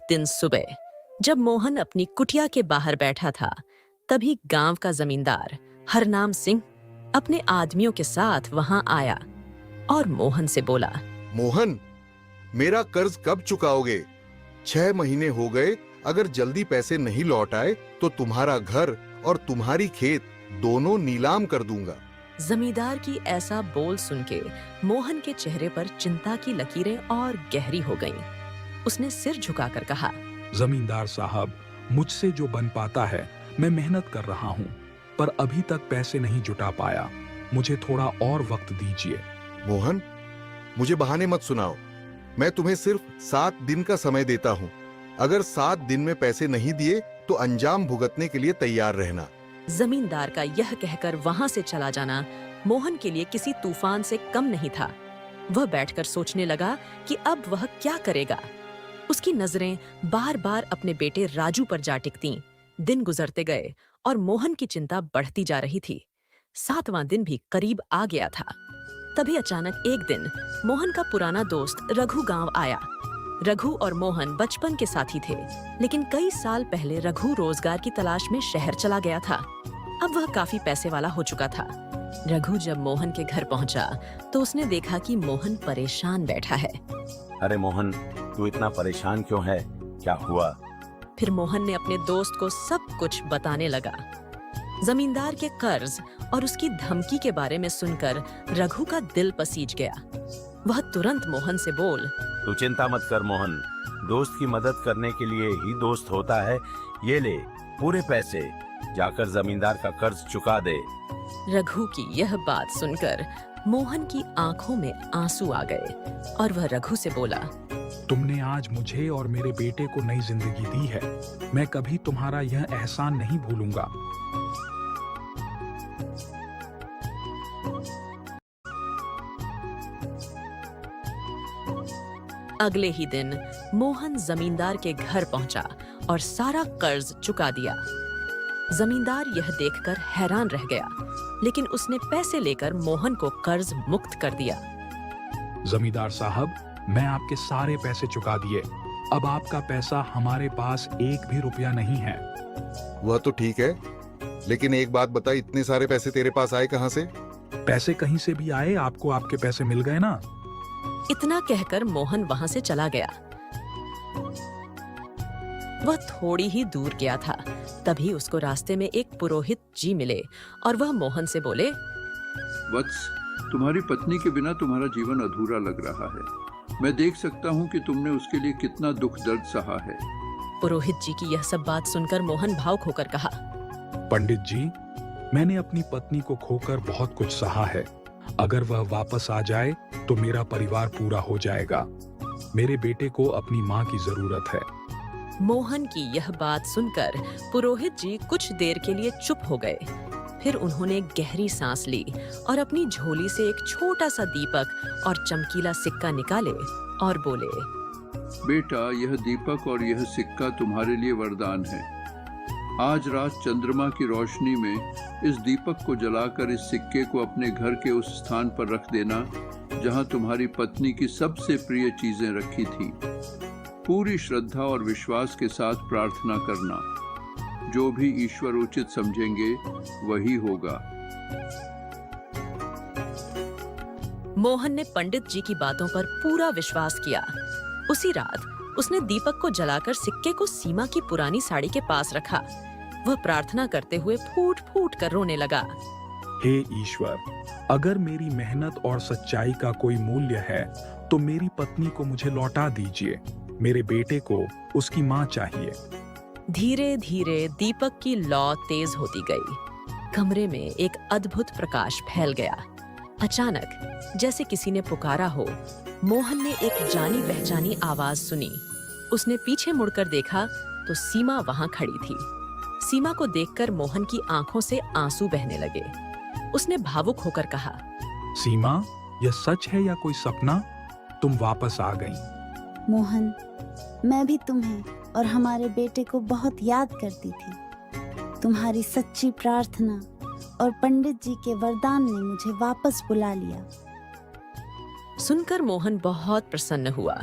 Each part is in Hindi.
दिन सुबह जब मोहन अपनी कुटिया के बाहर बैठा था, तभी गांव का जमींदार हरनाम सिंह अपने आदमियों के साथ वहां आया और मोहन से बोला, मोहन, मेरा कर्ज कब चुकाओगे? 6 महीने हो गए। अगर जल्दी पैसे नहीं लौट आए तो तुम्हारा घर और तुम्हारी खेत दोनों नीलाम कर दूंगा। जमींदार की ऐसा बोल सुन के मोहन के चेहरे पर चिंता की लकीरें और गहरी हो गईं। उसने सिर झुकाकर कहा, जमींदार साहब, मुझसे जो बन पाता है मैं मेहनत कर रहा हूँ, पर अभी तक पैसे नहीं जुटा पाया। मुझे थोड़ा और वक्त दीजिए। मोहन, मुझे बहाने मत सुनाओ। मैं तुम्हें सिर्फ 7 दिन का समय देता हूँ। अगर 7 दिन में पैसे नहीं दिए तो अंजाम भुगतने के लिए तैयार रहना। जमींदार का यह कहकर वहां से चला जाना मोहन के लिए किसी तूफान से कम नहीं था। वह बैठकर सोचने लगा कि अब वह क्या करेगा। उसकी नजरें बार बार अपने बेटे राजू पर जा टिकतीं। दिन गुजरते गए और मोहन की चिंता बढ़ती जा रही थी। 7वां दिन भी करीब आ गया था। तभी अचानक एक दिन मोहन का पुराना दोस्त रघु गांव आया। रघु और मोहन बचपन के साथी थे, लेकिन कई साल पहले रघु रोजगार की तलाश में शहर चला गया था। अब वह काफी पैसे वाला हो चुका था। रघु जब मोहन के घर पहुंचा तो उसने देखा कि मोहन परेशान बैठा है। अरे मोहन, तू इतना परेशान क्यों है? क्या हुआ? फिर मोहन ने अपने दोस्त को सब कुछ बताने लगा। जमींदार के कर्ज और उसकी धमकी के बारे में सुनकर रघु का दिल पसीज गया। वह तुरंत मोहन से बोल, तू चिंता मत कर मोहन, दोस्त की मदद करने के लिए ही दोस्त होता है। ये ले पूरे पैसे, जाकर जमींदार का कर्ज चुका दे। रघु की यह बात सुनकर मोहन की आंखों में आंसू आ गए और वह रघु से बोला, तुमने आज मुझे और मेरे बेटे को नई जिंदगी दी है। मैं कभी तुम्हारा यह एहसान नहीं भूलूंगा। अगले ही दिन मोहन जमींदार के घर पहुंचा और सारा कर्ज चुका दिया। जमींदार यह देखकर हैरान रह गया, लेकिन उसने पैसे लेकर मोहन को कर्ज मुक्त कर दिया। जमींदार साहब, मैं आपके सारे पैसे चुका दिए। अब आपका पैसा हमारे पास एक भी रुपया नहीं है। वह तो ठीक है, लेकिन एक बात बता, इतने सारे पैसे तेरे पास आए कहाँ से? पैसे कहीं से भी आए, आपको आपके पैसे मिल गए ना। इतना कहकर मोहन वहां से चला गया। वह थोड़ी ही दूर गया था, तभी उसको रास्ते में एक पुरोहित जी मिले और वह मोहन से बोले, वत्स, तुम्हारी पत्नी के बिना तुम्हारा जीवन अधूरा लग रहा है। मैं देख सकता हूँ कि तुमने उसके लिए कितना दुख दर्द सहा है। पुरोहित जी की यह सब बात सुनकर मोहन भावुक होकर कहा, पंडित जी, मैंने अपनी पत्नी को खोकर बहुत कुछ सहा है। अगर वह वापस आ जाए तो मेरा परिवार पूरा हो जाएगा। मेरे बेटे को अपनी माँ की जरूरत है। मोहन की यह बात सुनकर पुरोहित जी कुछ देर के लिए चुप हो गए। फिर उन्होंने गहरी सांस ली और अपनी झोली से एक छोटा सा दीपक और चमकीला सिक्का निकाले और बोले, बेटा, यह दीपक और यह सिक्का तुम्हारे लिए वरदान है। आज रात चंद्रमा की रोशनी में इस दीपक को जलाकर इस सिक्के को अपने घर के उस स्थान पर रख देना जहां तुम्हारी पत्नी की सबसे प्रिय चीजें रखी थी। पूरी श्रद्धा और विश्वास के साथ प्रार्थना करना। जो भी ईश्वर उचित समझेंगे वही होगा। मोहन ने पंडित जी की बातों पर पूरा विश्वास किया। उसी रात उसने दीपक को जलाकर सिक्के को सीमा की पुरानी साड़ी के पास रखा। वह प्रार्थना करते हुए फूट फूट कर रोने लगा। हे ईश्वर, अगर मेरी मेहनत और सच्चाई का कोई मूल्य है तो मेरी पत्नी को मुझे लौटा दीजिए। मेरे बेटे को उसकी माँ चाहिए। धीरे धीरे दीपक की लौ तेज होती गई। कमरे में एक अद्भुत प्रकाश फैल गया। अचानक जैसे किसी ने पुकारा हो, मोहन ने एक जानी पहचानी आवाज सुनी। उसने पीछे मुड़कर देखा तो सीमा वहां खड़ी थी। सीमा को देखकर मोहन की आंखों से आंसू बहने लगे। उसने भावुक होकर कहा, सीमा, यह सच है या कोई सपना? तुम वापस आ गई। मोहन, मैं भी तुम्हें और हमारे बेटे को बहुत याद करती थी। तुम्हारी सच्ची प्रार्थना और पंडित जी के वरदान ने मुझे वापस बुला लिया। सुनकर मोहन बहुत प्रसन्न हुआ।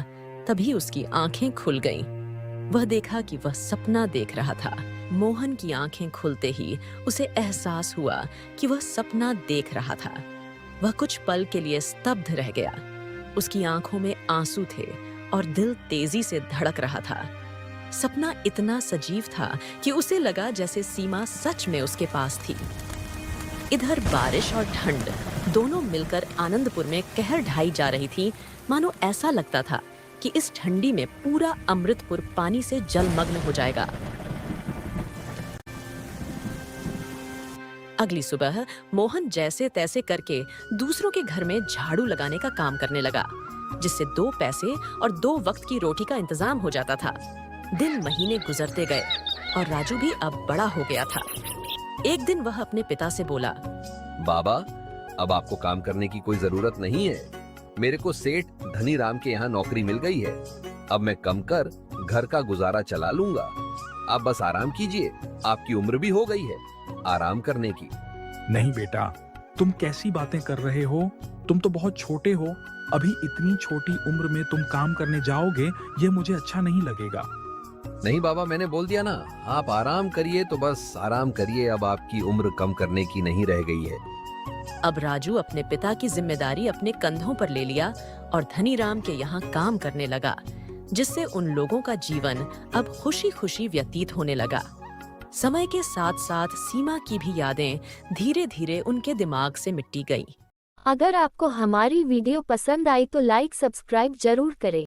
तभी उसकी आंखें खुल गईं। वह देखा कि वह सपना देख रहा था। मोहन की आंखें खुलते ही उसे एहसास हुआ कि वह सपना देख रहा था। वह कुछ पल के लिए स्तब्ध रह गया। उसकी आंखों में आंसू थे और दिल तेजी से धड़क रहा था। सपना इतना सजीव था कि उसे लगा जैसे सीमा सच में उसके पास थी। इधर बारिश और ठंड दोनों मिलकर आनंदपुर में कहर ढाई जा रही थी। मानो ऐसा लगता था कि इस ठंडी में पूरा अमृतपुर पानी से जलमग्न हो जाएगा। अगली सुबह मोहन जैसे तैसे करके दूसरों के घर में झाड़ू लगाने का काम करने लगा, जिससे 2 पैसे और 2 वक्त की रोटी का इंतजाम हो जाता था। दिन महीने गुजरते गए और राजू भी अब बड़ा हो गया था। एक दिन वह अपने पिता से बोला, बाबा, अब आपको काम करने की कोई जरूरत नहीं है। मेरे को सेठ धनी राम के यहाँ नौकरी मिल गई है। अब मैं कम कर घर का गुजारा चला लूंगा। आप बस आराम कीजिए, आपकी उम्र भी हो गई है आराम करने की। नहीं बेटा, तुम कैसी बातें कर रहे हो? तुम तो बहुत छोटे हो। अभी इतनी छोटी उम्र में तुम काम करने जाओगे, ये मुझे अच्छा नहीं लगेगा। नहीं बाबा, मैंने बोल दिया ना, आप आराम करिए तो बस आराम करिए। अब आपकी उम्र कम करने की नहीं रह गई है। अब राजू अपने पिता की जिम्मेदारी अपने कंधों पर ले लिया और धनीराम के यहाँ काम करने लगा, जिससे उन लोगों का जीवन अब खुशी खुशी व्यतीत होने लगा। समय के साथ साथ सीमा की भी यादें धीरे धीरे उनके दिमाग से मिटती गई। अगर आपको हमारी वीडियो पसंद आई तो लाइक सब्सक्राइब जरूर करें।